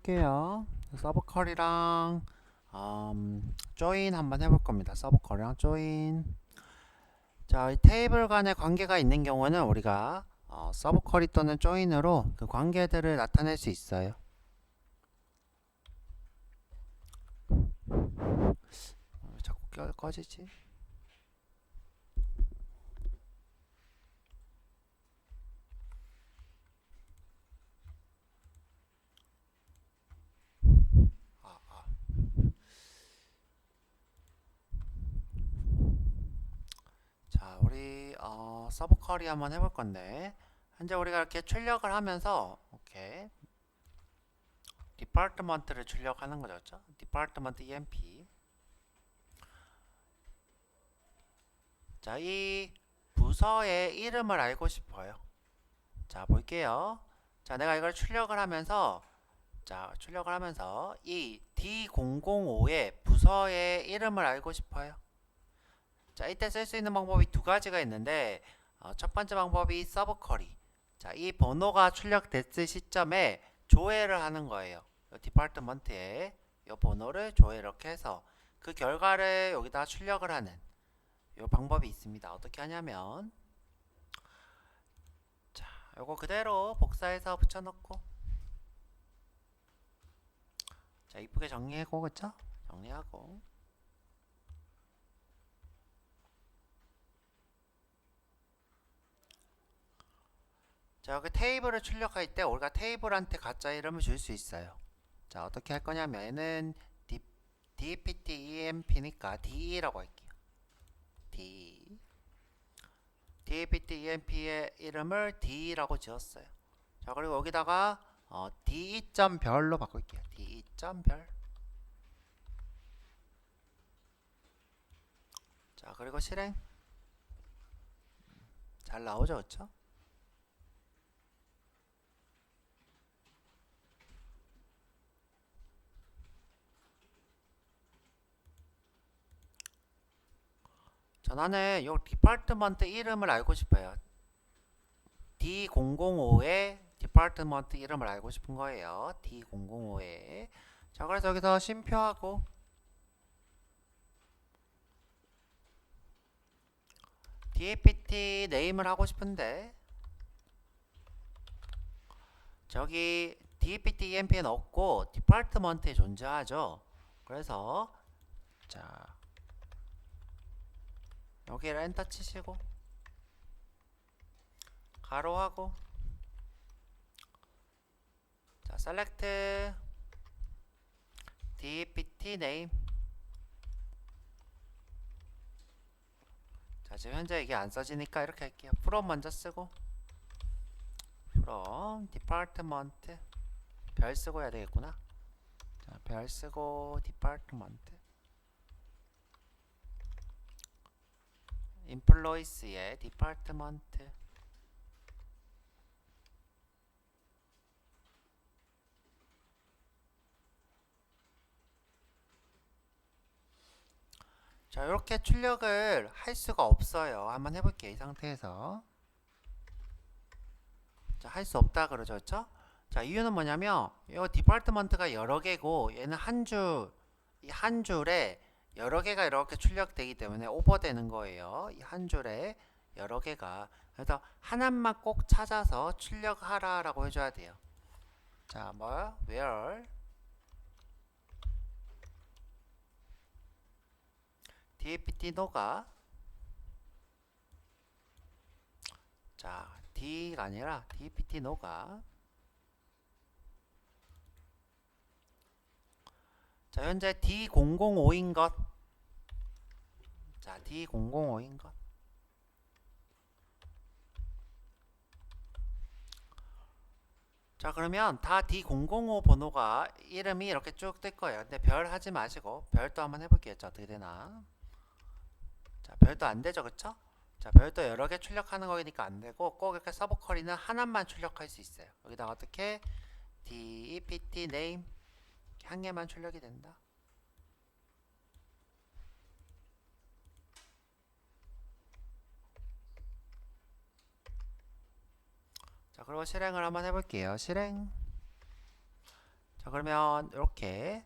할게요. 서브컬이랑 조인 한번 해볼 겁니다. 서브컬이랑 조인. 자, 이 테이블 간의 관계가 있는 경우는 우리가 서브컬이 또는 조인으로 그 관계들을 나타낼 수 있어요. 왜 자꾸 꺼지지? 아, 아. 자, 우리 서브컬이 한번 해볼 건데 현재 우리가 이렇게 출력을 하면서 오케이 디파트먼트를 출력하는 거죠, 그렇죠? 디파트먼트 EMP. 자, 이 부서의 이름을 알고 싶어요. 자, 볼게요. 자, 내가 이걸 출력을 하면서 이 D005의 부서의 이름을 알고 싶어요. 자, 이때 쓸 수 있는 방법이 두 가지가 있는데 첫 번째 방법이 서브 쿼리. 자, 이 번호가 출력됐을 시점에 조회를 하는 거예요. 디파트먼트에 이 번호를 조회 이렇게 해서 그 결과를 여기다 출력을 하는 이 방법이 있습니다. 어떻게 하냐면 자, 요거 그대로 복사해서 붙여넣고 자, 이쁘게 정리하고 그쵸? 정리하고 자, 여기 테이블을 출력할 때 우리가 테이블한테 가짜 이름을 줄 수 있어요. 자, 어떻게 할 거냐면 얘는 DPTEMP니까 D라고 할게요. D DPTEMP의 이름을 D라고 지었어요. 자, 그리고 여기다가 D.별로 바꿀게요. D.별. 자, 그리고 실행. 잘 나오죠, 그쵸? 자, 나는 요 디파트먼트 이름을 알고 싶어요. D005의 디파트먼트 이름을 알고 싶은 거예요. D005의. 자, 그래서 여기서 쉼표하고 DAPT 네임을 하고 싶은데 저기 DAPT EMP는 없고 디파트먼트에 존재하죠. 그래서 자, 여기를 엔터 치시고 가로하고 자, select DAPT name. 자, 지금 현재 이게 안 써지니까 이렇게 할게요. from 먼저 쓰고 from department 별 쓰고 해야 되겠구나. 자, 별 쓰고 department employees의 department. 자, 이렇게 출력을 할 수가 없어요. 한번 해볼게요. 이 상태에서. 자, 할 수 없다 그러죠, 그렇죠? 자, 이유는 뭐냐면 이 디파트먼트가 여러 개고 얘는 이 한 줄에 여러 개가 이렇게 출력되기 때문에 오버되는 거예요. 이 한 줄에 여러 개가. 그래서 하나만 꼭 찾아서 출력하라라고 해줘야 돼요. 자, 뭐 where DAPT 노가 자, D가 아니라 DAPT 노가 자, 현재 D005인 것. 자, D005인 것. 자, 그러면 다 D005 번호가 이름이 이렇게 쭉 뜰 거예요. 근데 별 하지 마시고 별도 한번 해볼게요. 자, 어떻게 되나? 자, 별도 안 되죠, 그쵸? 자, 별도 여러 개 출력하는 거니까 안 되고 꼭 이렇게 서브쿼리는 하나만 출력할 수 있어요. 여기다가 어떻게 DEPT name 한 개만 출력이 된다. 자, 그리고 실행을 한번 해볼게요. 실행. 자, 그러면 이렇게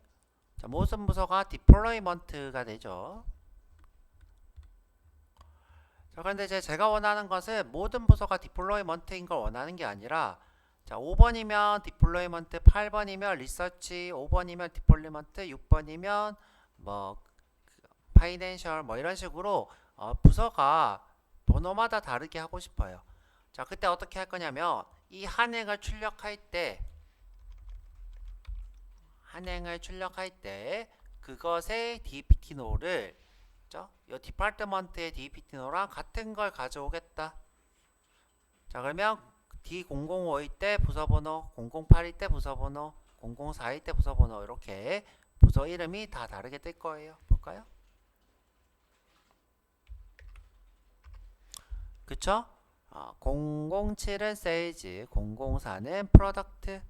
자, 모든 부서가 디플로이먼트가 되죠. 자, 그런데 이제 제가 원하는 것은 모든 부서가 디플로이먼트인 걸 원하는 게 아니라 자, 5번이면 디플로이먼트, 8번이면 리서치, 5번이면 디플로이먼트, 6번이면 뭐 파이낸셜 뭐 이런 식으로 부서가 번호마다 다르게 하고 싶어요. 자, 그때 어떻게 할 거냐면 이 한행을 출력할 때 그것의 DPT 노를 이 디파트먼트의 DPT 노랑 같은 걸 가져오겠다. 자, 그러면 D005일 때 부서번호, 008일 때 부서번호, 004일 때 부서번호 이렇게 부서 이름이 다 다르게 뜰 거예요. 볼까요? 그쵸? 007은 세일즈, 004는 프로덕트.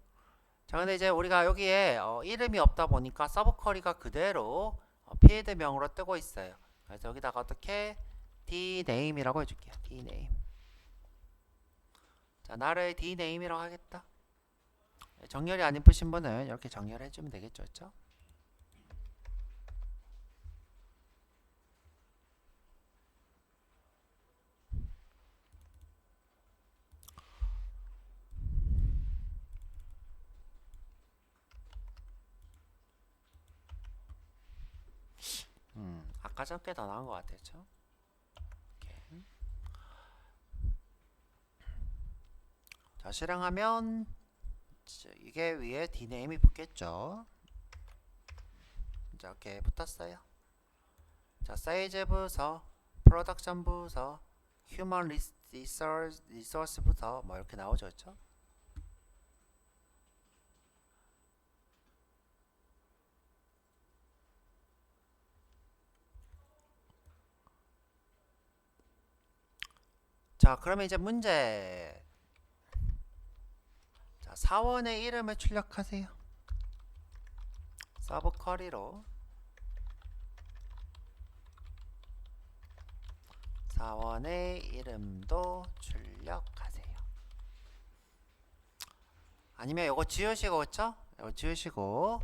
자, 근데 이제 우리가 여기에 이름이 없다 보니까 서브쿼리가 그대로 필드명으로 뜨고 있어요. 그래서 여기다가 어떻게 dname이라고 해줄게요. dname. 자, 나를 dname이라고 하겠다. 정렬이 안 예쁘신 분은 이렇게 정렬해주면 되겠죠, 그렇죠? 아까 전 꽤 더 나은 것 같아요, 그렇죠? 자, 실행하면 이게 위에 dname이 붙겠죠. 자, 이렇게 붙었어요. 자, 세일즈 부서, 프로덕션 부서, 휴먼 리소스 부서 뭐 이렇게 나오죠, 그렇죠? 자, 그러면 이제 문제. 자, 사원의 이름을 출력하세요. 서브 쿼리로 사원의 이름도 출력하세요. 아니면 이거 지우시고, 그쵸? 이거 지우시고,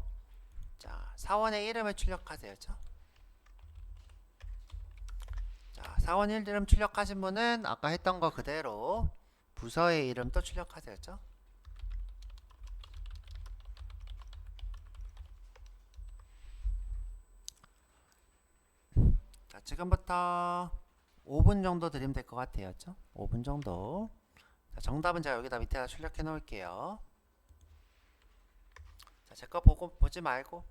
자, 사원의 이름을 출력하세요, 그쵸? 자, 사원 이름 출력하신 분은 아까 했던 거 그대로 부서의 이름도 출력하세요, 그쵸? 자, 지금부터 5분 정도 드리면 될 것 같아요, 그쵸? 5분 정도. 자, 정답은 제가 여기다 밑에다 출력해 놓을게요. 자, 제 거 보지 말고.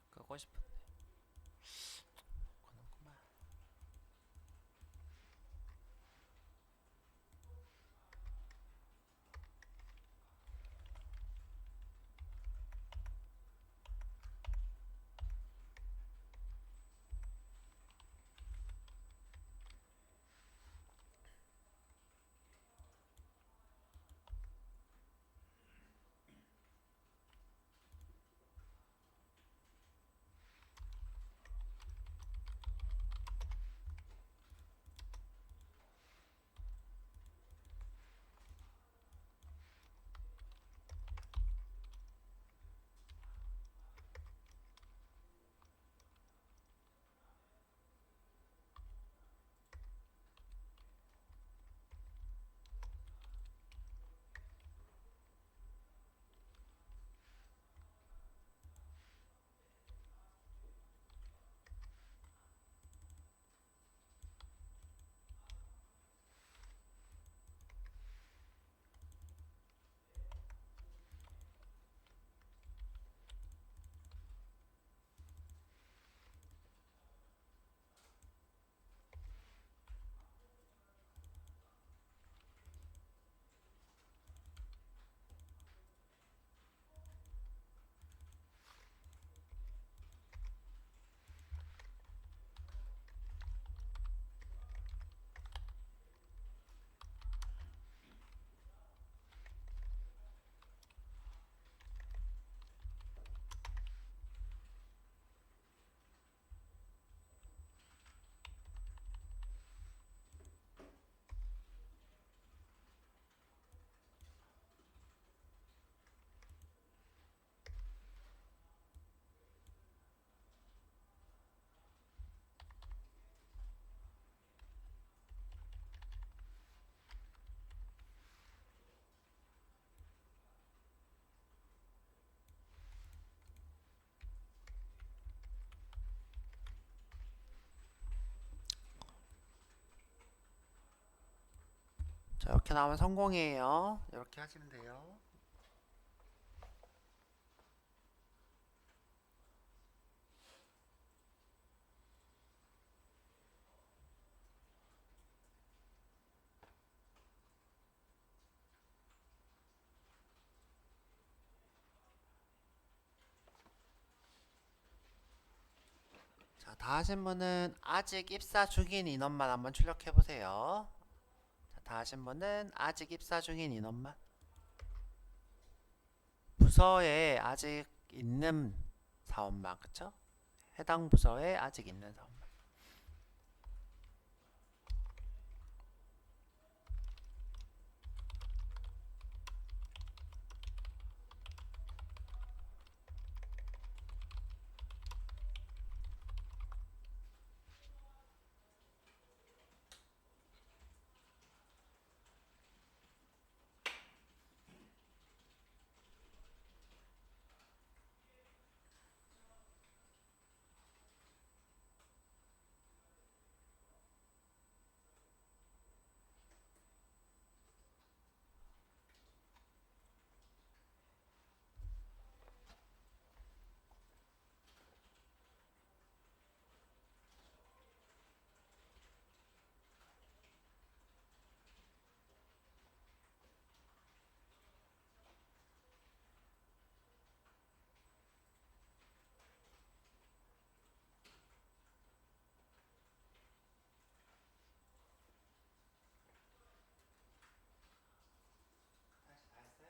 끄고 싶은데. 자, 이렇게 나오면 성공이에요. 이렇게 하시면 돼요. 자, 다 하신 분은 아직 입사 중인 인원만 한번 출력해 보세요. 자, 다 하신 분은 아직 입사 중인 인원만. 부서에 아직 있는 사원만, 그쵸? 해당 부서에 아직 있는 사원만. 다 했어요?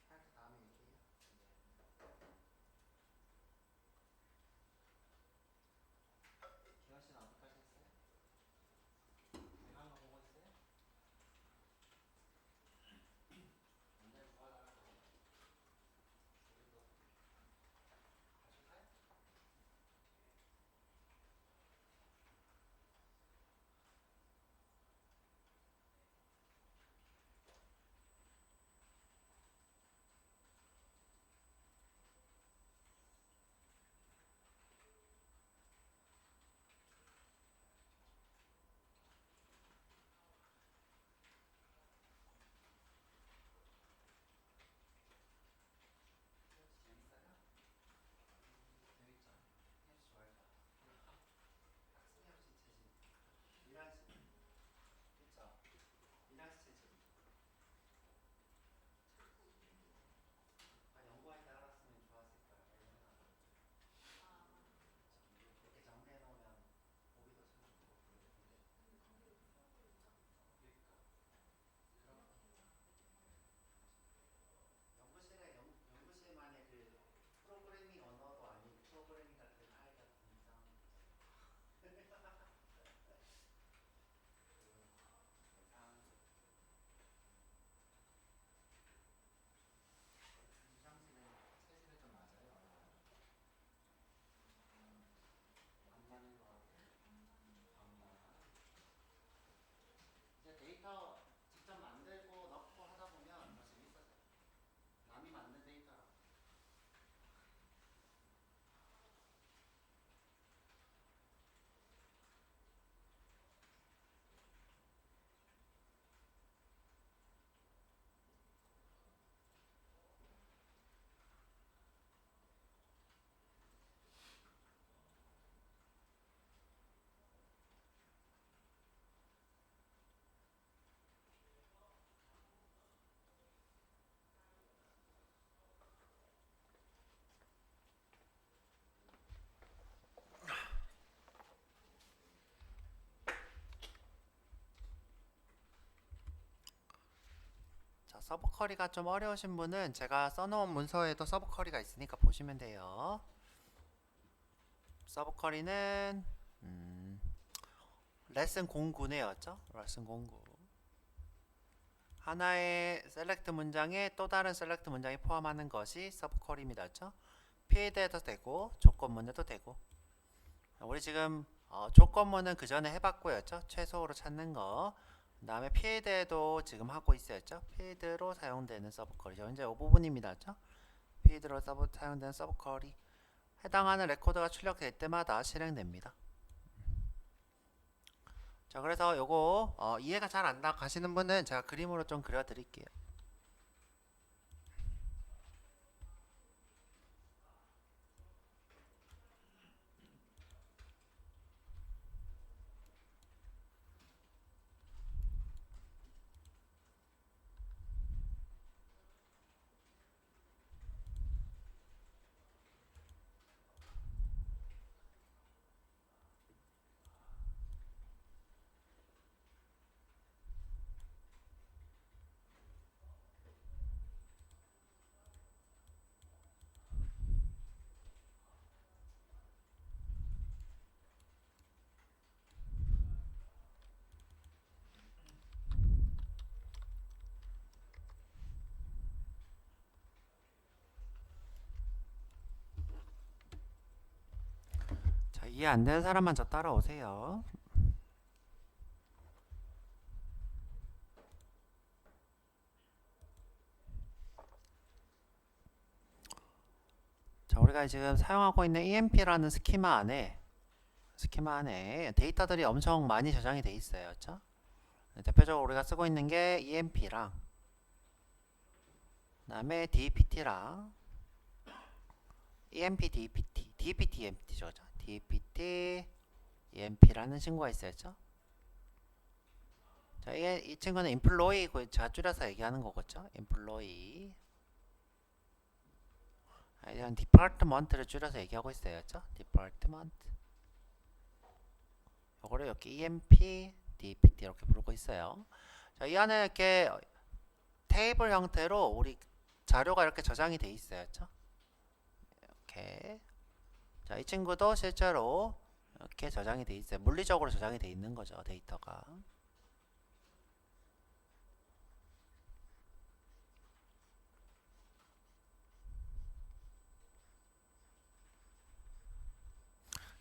할 다음에 얘기해요. 기현 씨는 어디까지 했어요? 제가 한거 보고 있어요? 완전 좋아하라고. 우리도 가실까요? 재밌어요? 재밌죠? 혜연 씨 좋아할 것 같아요. 학습 혜연 씨 체질. 미란 씨, 그쵸? 미란 씨 체질. 아, 연구할 때 알았으면 좋았을 거야. 왜냐면 이렇게 정리해 놓으면 보기도 참 좋고 그러는데. 그러니까 그런 연구실만의 그 프로그래밍 언어도 아닌 프로그래밍 같은 아이 같은 이상한 그 이상한 이상실은 체질에 좀 맞아요. 안 맞는 것 같아요. 이제 데이터 직접 만들고 넣고 하다 보면 더 재밌어져요. 남이 만든 데이터라. 자, 서브 쿼리가 좀 어려우신 분은 제가 써놓은 문서에도 서브 쿼리가 있으니까 보시면 돼요. 서브 쿼리는 레슨 09네였죠? 레슨 09. 하나의 셀렉트 문장에 또 다른 셀렉트 문장이 포함하는 것이 서브 쿼리입니다. 죠 필드에도 되고 조건문에도 되고. 우리 지금 조건문은 그 전에 해봤고였죠. 최소로 찾는 거. 그 다음에 필드에도 지금 하고 있어야죠. 필드로 사용되는 서브 쿼리죠. 이제 이 부분입니다. 죠 필드로 사용되는 서브 쿼리. 해당하는 레코드가 출력될 때마다 실행됩니다. 자, 그래서 요거 이해가 잘 안 가시는 분은 제가 그림으로 좀 그려 드릴게요. 자, 이해 안 되는 사람만 저 따라오세요. 자, 우리가 지금 사용하고 있는 EMP라는 스키마 안에 데이터들이 엄청 많이 저장이 돼 있어요. 그렇죠? 대표적으로 우리가 쓰고 있는 게 EMP랑 그다음에 DPT랑 EMP, DPT, DPT, EMPT죠. 그죠? DPT, EMP라는 친구가 있어야죠. 자, 이 친구는 employee, 제가 줄여서 얘기하는 거겠죠. employee. 이런 department를 줄여서 얘기하고 있어요. 그죠? department. 요거를 이렇게 EMP, DPT 이렇게 부르고 있어요. 자, 이 안에 이렇게 테이블 형태로 우리 자료가 이렇게 저장이 돼 있어요. 그죠? 이렇게. 자, 이 친구도 실제로 이렇게 저장이 돼 있어요. 물리적으로 저장이 돼 있는 거죠, 데이터가.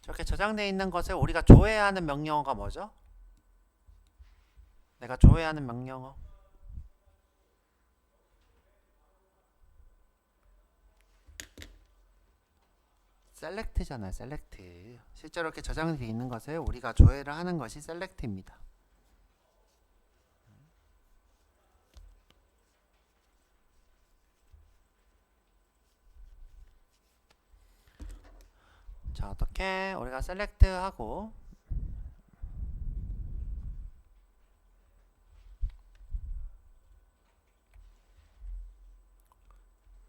저렇게 저장되어 있는 것을 우리가 조회하는 명령어가 뭐죠? 내가 조회하는 명령어. 셀렉트잖아요, 셀렉트. 실제로 이렇게 저장되어 있는 것을 우리가 조회를 하는 것이 셀렉트입니다. 자, 어떻게 우리가 셀렉트하고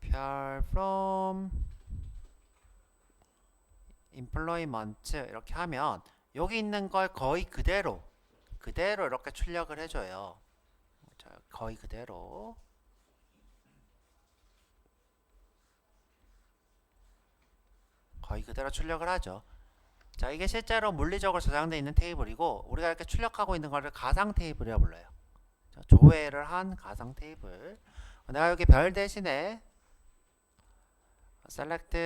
별 from employment 이렇게 하면 여기 있는 걸 거의 그대로 이렇게 출력을 해줘요. 자, 거의 그대로 출력을 하죠. 자, 이게 실제로 물리적으로 저장되어 있는 테이블이고 우리가 이렇게 출력하고 있는 거를 가상 테이블이라고 불러요. 자, 조회를 한 가상 테이블. 내가 여기 별 대신에 select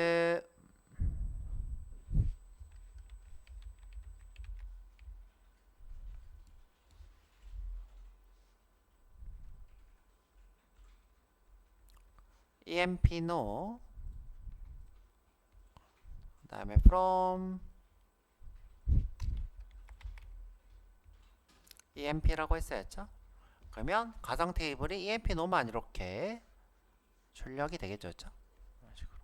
emp no 그 다음에 from emp라고 했어야죠. 그러면 가상 테이블이 emp no만 이렇게 출력이 되겠죠. 그렇죠? 이런 식으로.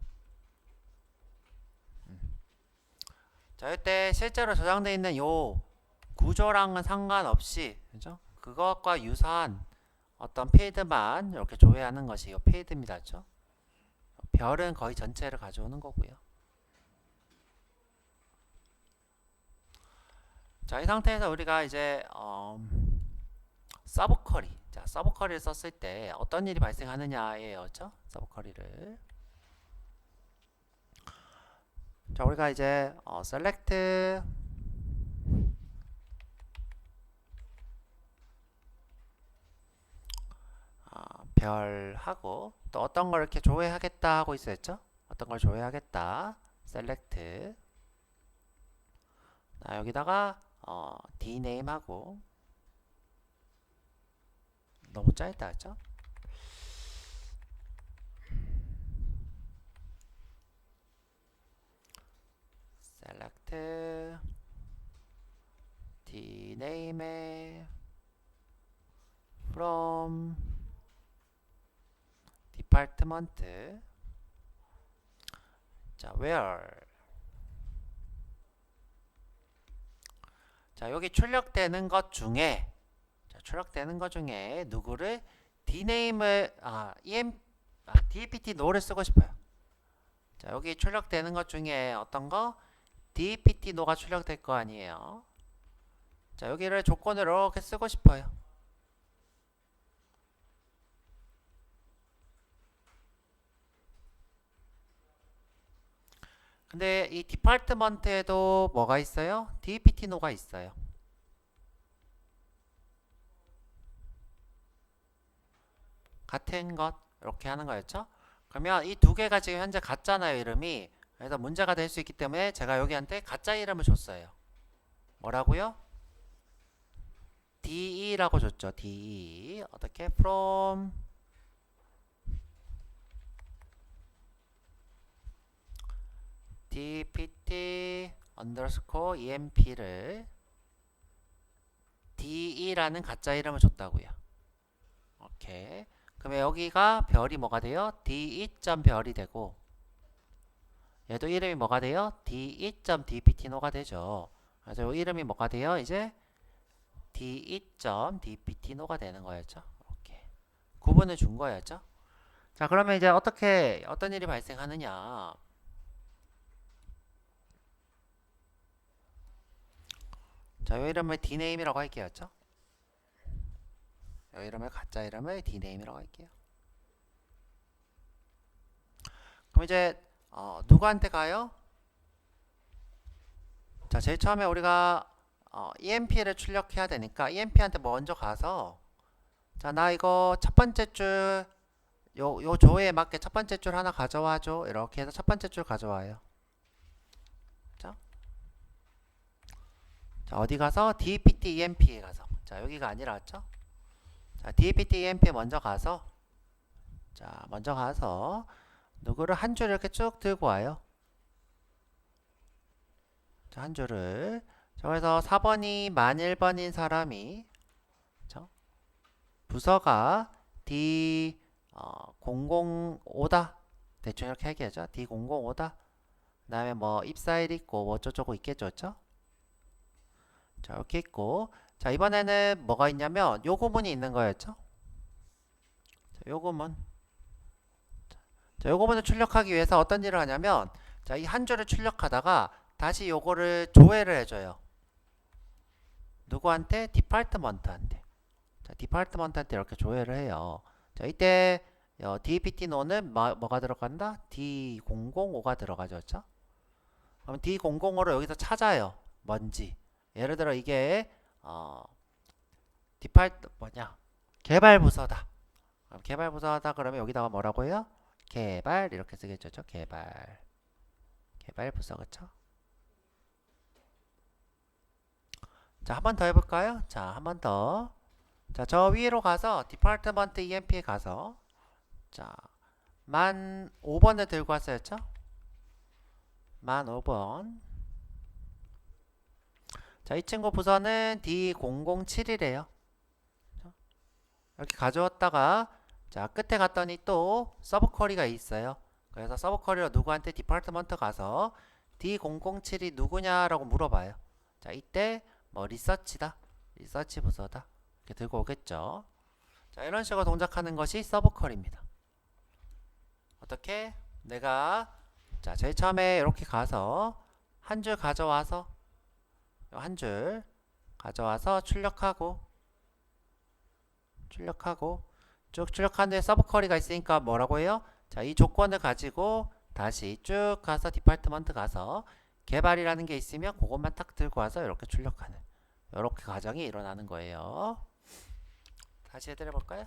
자, 이때 실제로 저장되어 있는 요 구조랑은 상관없이, 그죠? 그것과 유사한 어떤 필드만 이렇게 조회하는 것이 요 필드입니다. 그죠? 별은 거의 전체를 가져오는 거고요. 자, 이 상태에서 우리가 이제 서브 쿼리. 자, 서브 쿼리를 썼을 때 어떤 일이 발생하느냐예요. 그죠? 서브 쿼리를. 자, 우리가 이제 select 별하고 또 어떤 걸 이렇게 조회하겠다 하고 있었죠? 어떤 걸 조회하겠다. select. 여기다가 dname 하고 너무 짧다 했죠? select dname에 from department. 자, where. 자, 여기 출력되는 것 중에 누구를 dname을 dept no를 쓰고 싶어요. 자, 여기 출력되는 것 중에 어떤 거? dept no가 출력될 거 아니에요. 자, 여기를 조건으로 이렇게 쓰고 싶어요. 근데 이 디파트먼트에도 뭐가 있어요? dept no가 있어요. 같은 것 이렇게 하는 거였죠? 그러면 이 두 개가 지금 현재 같잖아요, 이름이. 그래서 문제가 될 수 있기 때문에 제가 여기한테 가짜 이름을 줬어요. 뭐라고요? DE라고 줬죠. DE. 어떻게? from dpt underscore emp를 DE라는 가짜 이름을 줬다고요. 오케이. 그러면 여기가 별이 뭐가 돼요? DE.별이 되고, 얘도 이름이 뭐가 돼요? de.dptno가 되죠. 그래서 이 이름이 뭐가 돼요? 이제 de.dptno가 되는 거였죠. 오케이. 구분을 준 거였죠. 자, 그러면 이제 어떤 일이 발생하느냐. 자, 이 이름을 dname이라고 할게요. 이 이름을 가짜 이름을 dname이라고 할게요. 그럼 이제 누구한테 가요? 자, 제일 처음에 우리가 emp를 출력해야 되니까 emp한테 먼저 가서, 자, 나 이거 첫 번째 줄 요 조에 맞게 첫 번째 줄 하나 가져와줘. 이렇게 해서 첫 번째 줄 가져와요. 자, 어디 가서 dept emp에 가서, 자, 여기가 아니라 왔죠? 자, dept emp에 먼저 가서, 자, 누구를 한 줄 이렇게 쭉 들고 와요. 자, 한 줄을. 자, 그래서 4번이 만 1번인 사람이, 자, 부서가 D005다. 대충 이렇게 얘기하죠. D005다. 그 다음에 뭐 입사일 있고 뭐 어쩌고저쩌고 있겠죠. 자, 이렇게 있고. 자, 이번에는 뭐가 있냐면 요 구문이 있는 거였죠. 자, 요 구문. 자, 요 구문을 출력하기 위해서 어떤 일을 하냐면, 자, 이 한 줄을 출력하다가 다시 요거를 조회를 해줘요. 누구한테? 디파트먼트한테. 자, 디파트먼트한테 이렇게 조회를 해요. 자, 이때 dpt-no는 뭐가 들어간다? D005가 들어가죠. 그렇죠? 그럼 D005를 여기서 찾아요. 뭔지. 예를 들어 이게 개발 부서다. 개발 부서다 그러면 여기다가 뭐라고 해요? 개발 이렇게 쓰겠죠. 개발 부서. 그쵸? 자, 한 번 더 해볼까요? 자, 한 번 더. 자, 저 위로 가서 디파트먼트 emp에 가서, 자, 만 5번을 들고 왔어였죠? 만 5번. 자, 이 친구 부서는 D007이래요. 이렇게 가져왔다가, 자, 끝에 갔더니 또 서브 쿼리가 있어요. 그래서 서브 쿼리로 누구한테 디파트먼트 가서 D007이 누구냐라고 물어봐요. 자, 이때 뭐 리서치다. 리서치 부서다. 이렇게 들고 오겠죠. 자, 이런 식으로 동작하는 것이 서브 쿼리입니다. 어떻게? 내가 자, 제일 처음에 이렇게 가서 한 줄 가져와서 출력하고 쭉 출력한 뒤에 서브 쿼리가 있으니까 뭐라고 해요? 자, 이 조건을 가지고 다시 쭉 가서 디파트먼트 가서 개발이라는 게 있으면 그것만 딱 들고 와서 이렇게 출력하는 이렇게 과정이 일어나는 거예요. 다시 해드려 볼까요?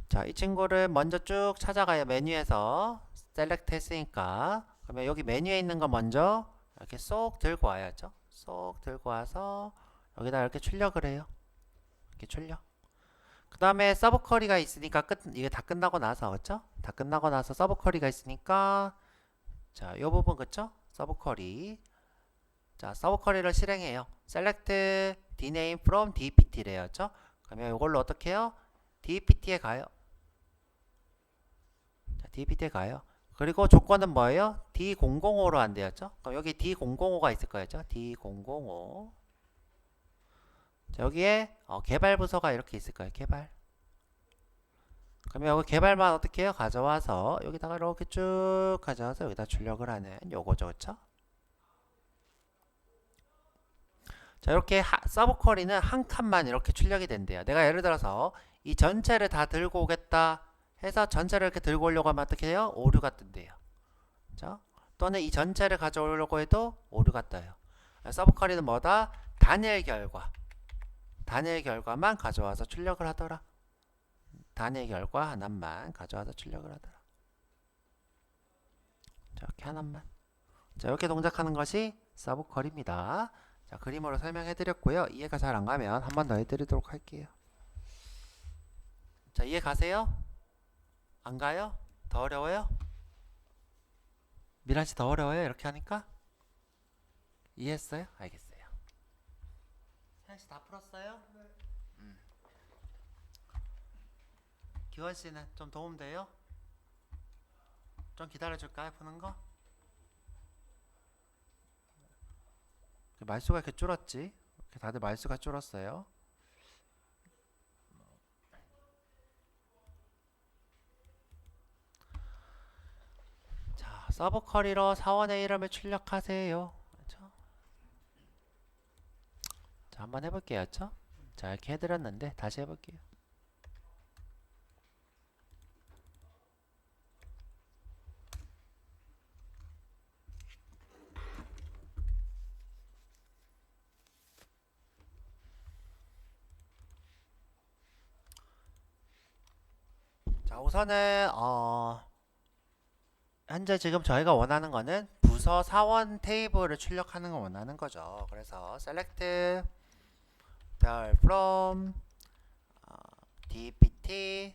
자, 이 친구를 먼저 쭉 찾아가요. 메뉴에서 셀렉트 했으니까. 그러면 여기 메뉴에 있는 거 먼저 이렇게 쏙 들고 와야죠. 쏙 들고 와서 여기다 이렇게 출력을 해요. 이렇게 출력. 그 다음에 서브 쿼리가 있으니까 이게 다 끝나고 나서, 그쵸? 다 끝나고 나서 서브 쿼리가 있으니까, 자, 요 부분, 그쵸? 서브 쿼리. 자, 서브 쿼리를 실행해요. select dname from dpt래요. 그쵸? 그러면 이걸로 어떻게 해요? dpt에 가요. 자, dpt에 가요. 그리고 조건은 뭐예요? D005로 안 되었죠? 그럼 여기 D005가 있을 거였죠? D005. 자, 여기에 개발 부서가 이렇게 있을 거예요. 개발. 그러면 여기 개발만 어떻게 해요? 가져와서 여기다가 이렇게 쭉 가져와서 여기다 출력을 하는 요거죠. 그쵸? 자, 이렇게 서브 쿼리는 한 칸만 이렇게 출력이 된대요. 내가 예를 들어서 이 전체를 다 들고 오겠다 해서 전체를 이렇게 들고 오려고 하면 어떻게 해요? 오류가 뜬대요. 그쵸? 또는 이 전체를 가져오려고 해도 오류가 떠요. 서브 쿼리는 뭐다? 단일 결과만 가져와서 출력을 하더라. 단일 결과 하나만 가져와서 출력을 하더라. 자, 이렇게 하나만. 자, 이렇게 동작하는 것이 서브 쿼리입니다. 자, 그림으로 설명해 드렸고요. 이해가 잘 안 가면 한 번 더 해드리도록 할게요. 자, 이해 가세요? 안 가요? 더 어려워요? 미란씨 더 어려워요? 이렇게 하니까? 이해했어요? 알겠어요. 태양씨 다 풀었어요? 네. 기원씨는 좀 도움돼요? 좀 기다려줄까요? 푸는 거? 말수가 이렇게 줄었지? 다들 말수가 줄었어요. 자, 서브 쿼리로 사원의 이름을 출력하세요. 그렇죠? 자, 한번 해볼게요. 그렇죠? 자, 이렇게 해드렸는데 다시 해볼게요. 자, 우선은 현재 지금 저희가 원하는 거는 부서 사원 테이블을 출력하는 걸 원하는 거죠. 그래서 select 별 from dpt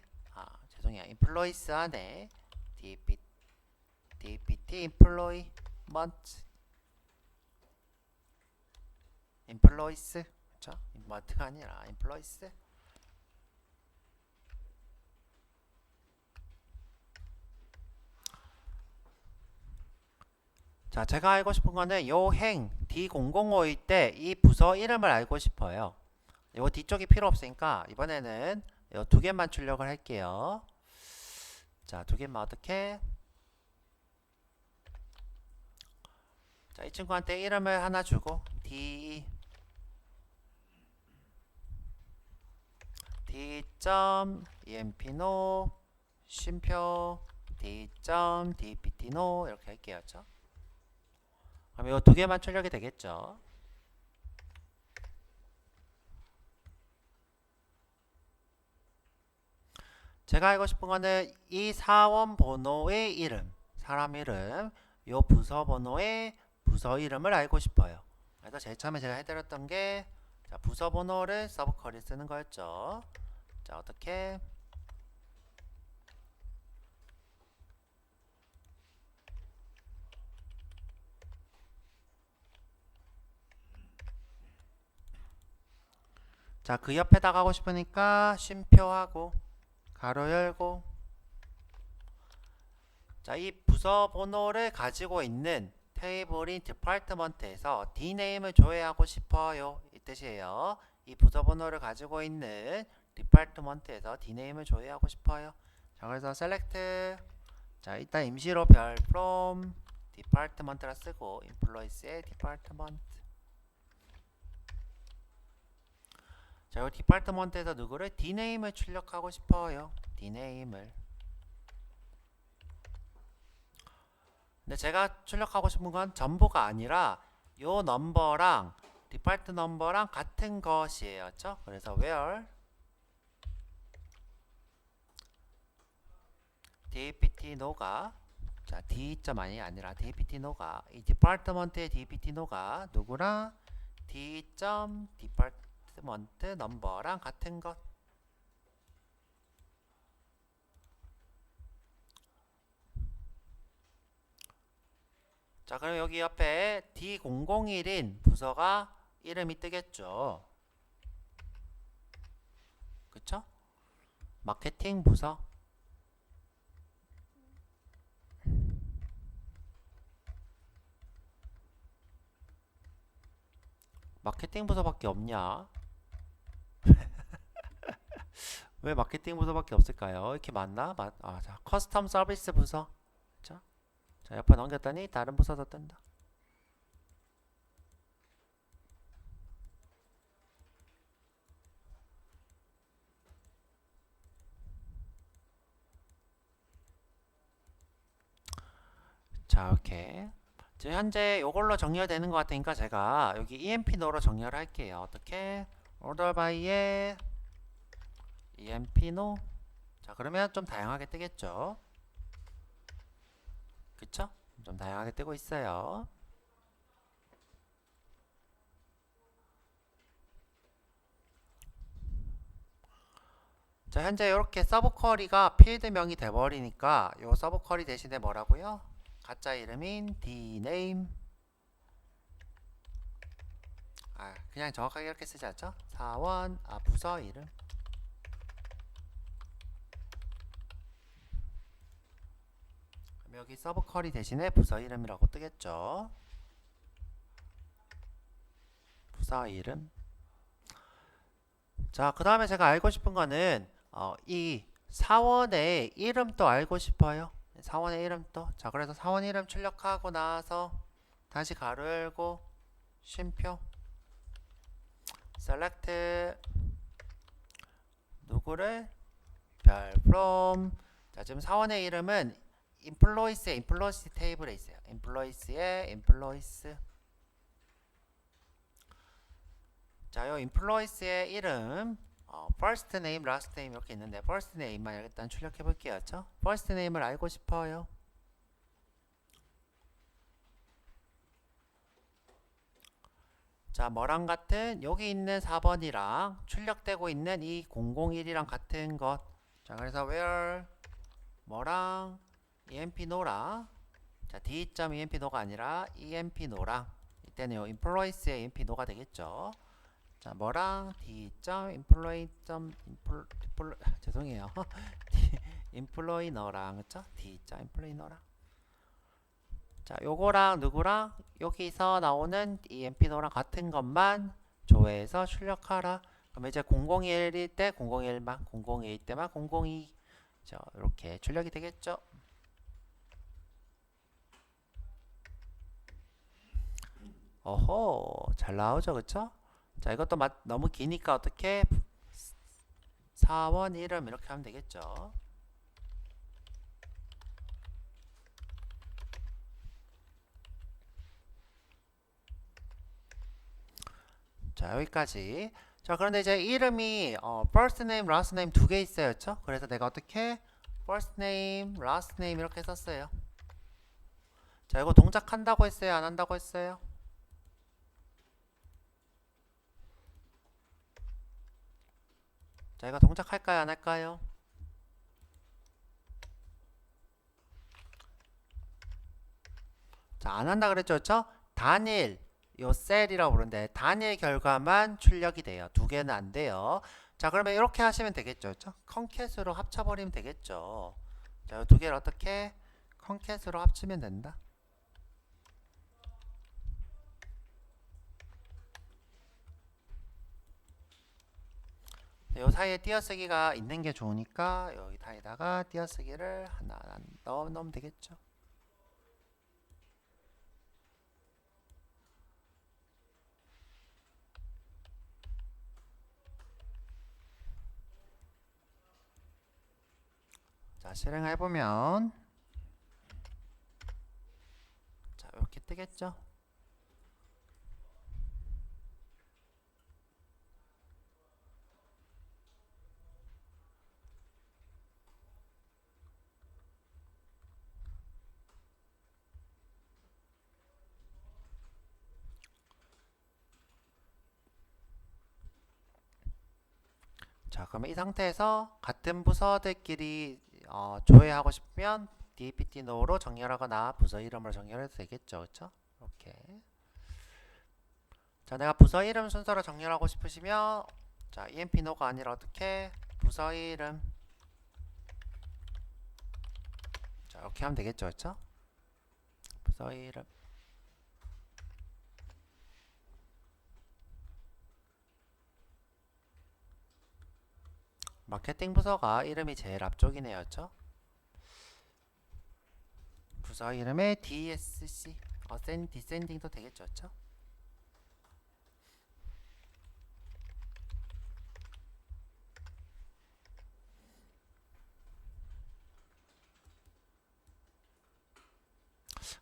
죄송해요. employees 안에 dpt employees 그렇죠? employee가 아니라 employees. 자, 제가 알고 싶은 거는 요 행 D005일 때 이 부서 이름을 알고 싶어요. 요 뒤쪽이 필요 없으니까 이번에는 요 두 개만 출력을 할게요. 자, 두 개만 어떻게? 자, 이 친구한테 이름을 하나 주고 d.empno 쉼표 d.dptno 이렇게 할게요. 그렇죠? 그럼 이 두 개만 출력이 되겠죠. 제가 알고 싶은 거는 이 사원 번호의 이름, 사람 이름, 요 부서 번호의 부서 이름을 알고 싶어요. 그래서 제일 처음에 제가 해드렸던 게 자, 부서 번호를 서브 쿼리 쓰는 거였죠. 자, 어떻게? 자, 그 옆에다가 하고 싶으니까 쉼표하고 가로 열고 자, 이 부서 번호를 가지고 있는 테이블인 디파트먼트에서 dname을 조회하고 싶어요. 이 뜻이에요. 이 부서 번호를 가지고 있는 디파트먼트에서 dname을 조회하고 싶어요. 자, 그래서 select 자, 일단 임시로 별 from department라 쓰고 employees의 department 자, 이 디파트먼트에서 누구를 dname을 출력하고 싶어요. dname을 근데 제가 출력하고 싶은 건 전부가 아니라 요 넘버랑 디파트 넘버랑 같은 것이에요. 그렇죠? 그래서 where dpt no가 자, D.이 아니라 dpt노가 이 디파트먼트의 dpt노가 누구랑 d.디파트먼트 넘버랑 같은 것. 자, 그럼 여기 옆에 D001인 부서가 이름이 뜨겠죠. 그쵸? 마케팅 부서. 마케팅 부서밖에 없냐? 왜 마케팅 부서밖에 없을까요? 이렇게 많나? 자, 커스텀 서비스 부서. 자, 옆에 넘겼더니 다른 부서도 뜬다. 자, 이렇게 지금 현재 이걸로 정리가 되는 것 같으니까 제가 여기 EMP노로 정리를 할게요. 어떻게? order by에 EMP노. 자, 그러면 좀 다양하게 뜨겠죠? 그쵸? 좀 다양하게 뜨고 있어요. 자, 현재 이렇게 서브 쿼리가 필드명이 돼버리니까 요 서브 쿼리 대신에 뭐라고요? 가짜 이름인 dname. 그냥 정확하게 이렇게 쓰지 않죠? 사원, 부서 이름. 그럼 여기 서브 쿼리 대신에 부서 이름이라고 뜨겠죠? 부서 이름. 자, 그 다음에 제가 알고 싶은 거는 이 사원의 이름도 알고 싶어요. 사원의 이름도. 자, 그래서 사원 이름 출력하고 나서 다시 가로 열고 쉼표 select 누구를 별 from. 자, 지금 사원의 이름은 employees의 employees 테이블에 있어요. employees의 employees. 자, 요 employees의 이름 first name, last name 이렇게 있는데 first name만 일단 출력해 볼게요. first name을 알고 싶어요. 자, 뭐랑 같은 여기 있는 4번이랑 출력되고 있는 이 001이랑 같은 것. 자, 그래서 where 뭐랑 emp노랑 자, d.emp노가 아니라 emp노랑 이때는 요 employees의 emp노가 되겠죠. 자, 뭐랑 d.employee 죄송해요. employee 너랑 그쵸? d.employee 너랑. 자, 요거랑 누구랑 여기서 나오는 이 emp노랑 같은 것만 조회해서 출력하라. 그럼 이제 001일 때 001만, 002일 때만 002. 자, 이렇게 출력이 되겠죠. 어허, 잘 나오죠, 그쵸? 자, 이것도 너무 기니까 어떻게 사원 이름 이렇게 하면 되겠죠. 자, 여기까지. 자, 그런데 이제 이름이 first name, last name 두 개 있어요, 그쵸? 그래서 내가 어떻게 first name, last name 이렇게 썼어요. 자, 이거 동작한다고 했어요, 안 한다고 했어요? 자, 이거 동작할까요, 안 할까요? 자, 안 한다 그랬죠, 그쵸? 단일, 요 셀이라고 부르는데 단일 결과만 출력이 돼요. 두 개는 안 돼요. 자, 그러면 이렇게 하시면 되겠죠, 그쵸? 컨캣으로 합쳐버리면 되겠죠. 자, 두 개를 어떻게 컨캣으로 합치면 된다. 요 사이에 띄어쓰기가 있는 게 좋으니까 여기 다에다가 띄어쓰기를 하나 넣으면 되겠죠. 자, 실행해보면 자, 이렇게 뜨겠죠. 자, 그러면 이 상태에서 같은 부서들끼리 조회하고 싶으면 DAPT 노로 정렬하거나 부서 이름으로 정렬해도 되겠죠, 그렇죠? 이렇게. 자, 내가 부서 이름 순서로 정렬하고 싶으시면 자, EMP 노가 아니라 어떻게 부서 이름 자, 이렇게 하면 되겠죠, 그렇죠? 부서 이름 마케팅 부서가 이름이 제일 앞쪽이네요, 그렇죠? 부서 이름에 DSC 디센딩도 되겠죠, 그렇죠?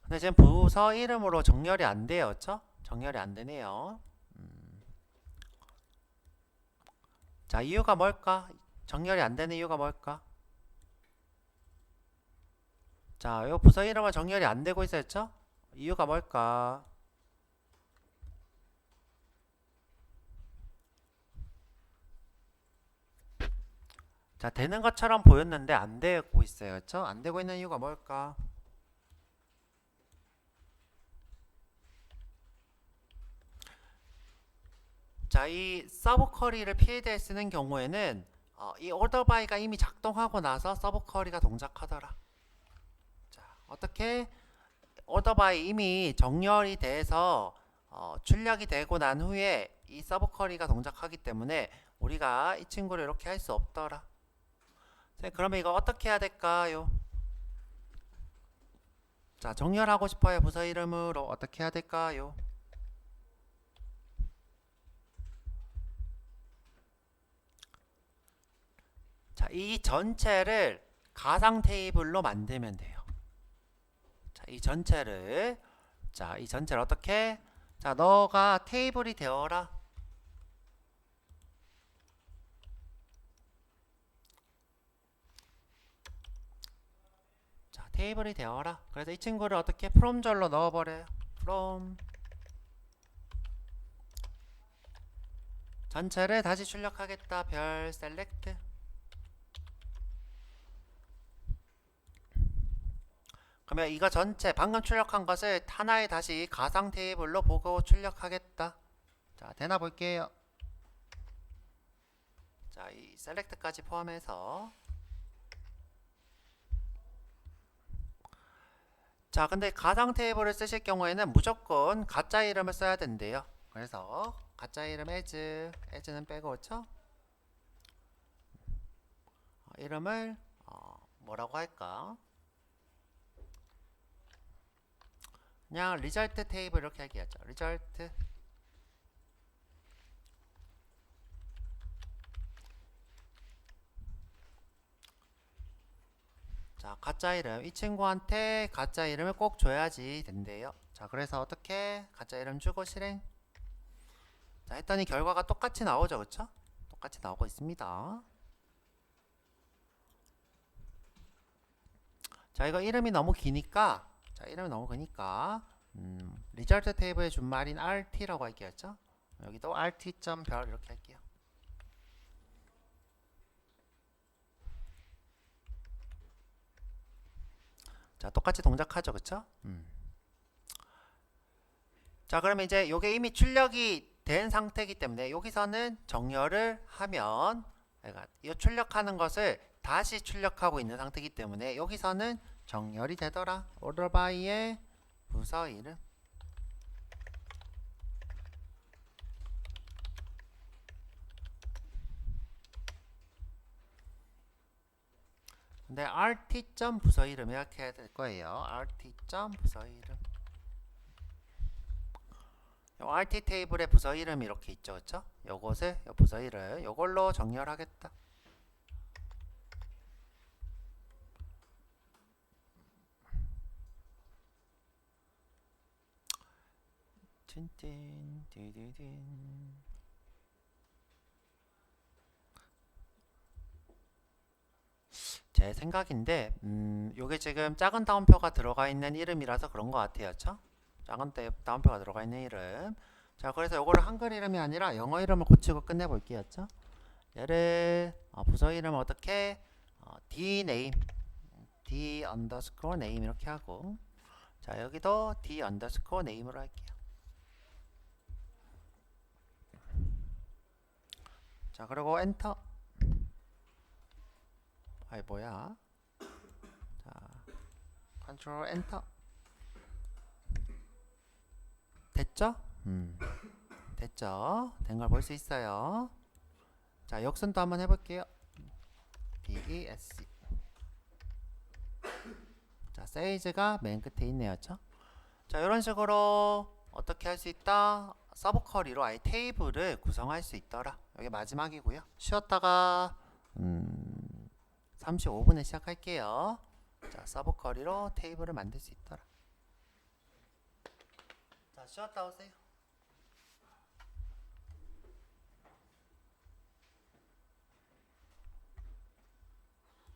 근데 지금 부서 이름으로 정렬이 안 돼요, 그렇죠? 정렬이 안 되네요. 자, 이유가 뭘까? 정렬이 안 되는 이유가 뭘까? 자, 요 부서 이름은 정렬이 안 되고 있었죠? 이유가 뭘까? 자, 되는 것처럼 보였는데 안 되고 있어요, 그렇죠? 안 되고 있는 이유가 뭘까? 자, 이 서브 쿼리를 필드에 쓰는 경우에는 이 order by가 이미 작동하고 나서 서브 쿼리가 동작하더라. 자, 어떻게 order by 이미 정렬이 돼서 출력이 되고 난 후에 이 서브 쿼리가 동작하기 때문에 우리가 이 친구를 이렇게 할 수 없더라. 그러면 이거 어떻게 해야 될까요? 자, 정렬하고 싶어요. 부서 이름으로 어떻게 해야 될까요? 자, 이 전체를 가상 테이블로 만들면 돼요. 자, 이 전체를 어떻게? 자, 너가 테이블이 되어라. 자, 테이블이 되어라. 그래서 이 친구를 어떻게 from 절로 넣어버려요. from 전체를 다시 출력하겠다. 별 select. 그러면 이거 전체 방금 출력한 것을 하나의 다시 가상 테이블로 보고 출력하겠다. 자, 되나 볼게요. 자, 이 select까지 포함해서 자, 근데 가상 테이블을 쓰실 경우에는 무조건 가짜 이름을 써야 된대요. 그래서 가짜 이름 as는 빼고 그렇죠? 이름을 뭐라고 할까? 그냥 result 테이블 이렇게 얘기하죠. result. 자, 가짜 이름. 이 친구한테 가짜 이름을 꼭 줘야지 된대요. 자, 그래서 어떻게 가짜 이름 주고 실행. 자, 했더니 결과가 똑같이 나오죠, 그쵸? 똑같이 나오고 있습니다. 자, 이거 이름이 너무 기니까 리절트 테이블의 준말인 rt라고 할게요, 그쵸? 여기도 rt.별 이렇게 할게요. 자, 똑같이 동작하죠, 그쵸? 자, 그러면 이제 요게 이미 출력이 된 상태이기 때문에 여기서는 정렬을 하면 이 출력하는 것을 다시 출력하고 있는 상태이기 때문에 여기서는 정렬이 되더라. order by의 부서 이름. 근데 rt. 부서 이름 이렇게 해야 될 거예요. rt. 부서 이름. rt 테이블의 부서 이름이 이렇게 있죠, 그쵸? 요것을 부서 이름 요걸로 정렬하겠다. 틴틴 디디딘. 제 생각인데 요게 지금 작은 다운표가 들어가 있는 이름이라서 그런 것 같아요, 그쵸? 작은 다운표가 들어가 있는 이름. 자, 그래서 요거를 한글 이름이 아니라 영어 이름을 고치고 끝내볼게요, 그쵸? 얘를 부서 이름 어떻게 D name D underscore name 이렇게 하고 자 여기도 D underscore name으로 할게요. 자 그리고 엔터. 아이 뭐야? 자 컨트롤 엔터. 됐죠? 됐죠? 된 걸 볼 수 있어요. 자 역순도 한번 해볼게요. BESC. 자 세이즈가 맨 끝에 있네요. 자 이런 식으로 어떻게 할 수 있다? 서브 쿼리로 아예 테이블을 구성할 수 있더라. 여기 마지막이고요. 쉬었다가 35분에 시작할게요. 자 서브 쿼리로 테이블을 만들 수 있더라. 자 쉬었다 오세요.